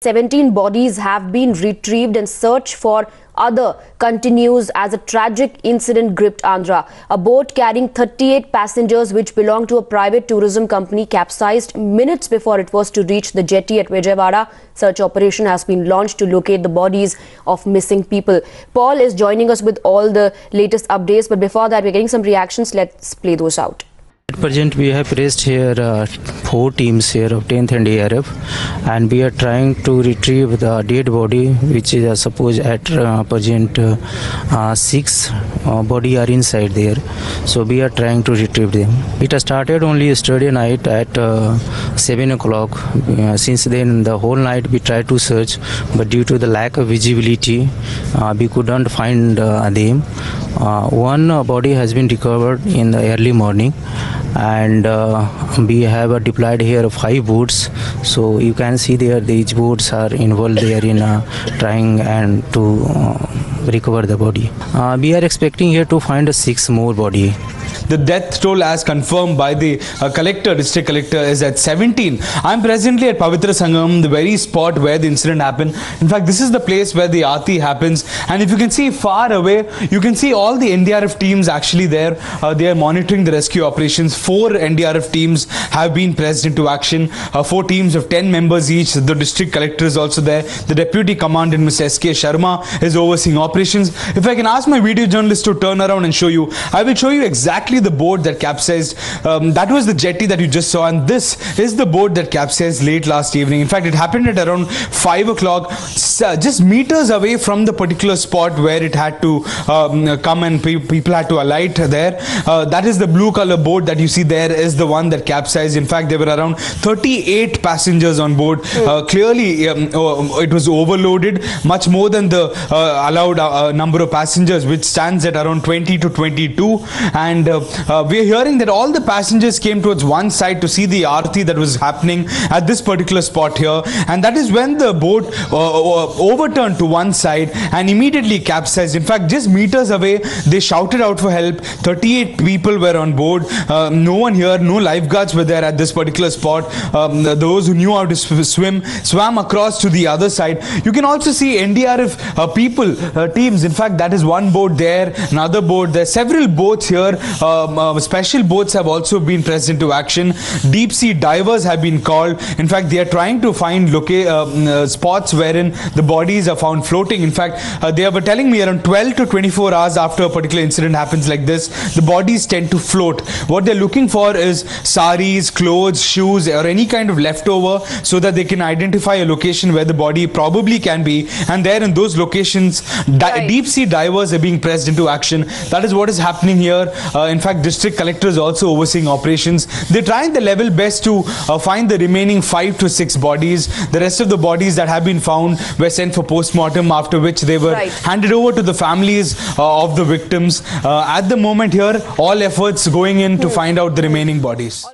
17 bodies have been retrieved and search for other continues as a tragic incident gripped Andhra. A boat carrying 38 passengers which belonged to a private tourism company capsized minutes before it was to reach the jetty at Vijayawada. Search operation has been launched to locate the bodies of missing people. Paul is joining us with all the latest updates, but before that we're getting some reactions. Let's play those out. At present, we have placed here 4 teams here of 10th and ARF, and we are trying to retrieve the dead body, which is suppose at present 6 body are inside there. So we are trying to retrieve them. It has started only yesterday night at 7 o'clock. Since then, the whole night we tried to search, but due to the lack of visibility, we couldn't find them. One body has been recovered in the early morning, and we have deployed here 5 boats. So you can see there these boats are involved there in trying and to recover the body. We are expecting here to find 6 more body. The death toll as confirmed by the district collector is at 17. I'm presently at Pavitra Sangam, the very spot where the incident happened. In fact, this is the place where the aarti happens, and if you can see far away, you can see all the NDRF teams actually there. They are monitoring the rescue operations. 4 NDRF teams have been pressed into action. 4 teams of 10 members each. The district collector is also there. The deputy commandant, Mr. S.K. Sharma, is overseeing operations. If I can ask my video journalist to turn around and show you, I will show you exactly the boat that capsized. That was the jetty that you just saw, and this is the boat that capsized late last evening. In fact, it happened at around 5 o'clock, just meters away from the particular spot where it had to come and people had to alight there. That is the blue color boat that you see there is the one that capsized. In fact, there were around 38 passengers on board. Clearly, it was overloaded, much more than the allowed number of passengers, which stands at around 20 to 22. And we are hearing that all the passengers came towards one side to see the aarti that was happening at this particular spot here, and that is when the boat overturned to one side and immediately capsized. In fact, just meters away, they shouted out for help. 38 people were on board. No one here, no lifeguards were there at this particular spot. Those who knew how to swim swam across to the other side. You can also see NDRF people, teams. In fact, that is one boat there, another boat there, several boats here. Special boats have also been pressed into action. Deep sea divers have been called. In fact, they are trying to find spots wherein the bodies are found floating. In fact, they were telling me around 12 to 24 hours after a particular incident happens like this, the bodies tend to float. What they're looking for is saris, clothes, shoes, or any kind of leftover, so that they can identify a location where the body probably can be. And there in those locations, deep sea divers are being pressed into action. That is what is happening here. In fact, district collector is also overseeing operations. They're trying their level best to find the remaining 5 to 6 bodies. The rest of the bodies that have been found were sent for post-mortem, after which they were handed over to the families of the victims. At the moment here, all efforts going in to find out the remaining bodies.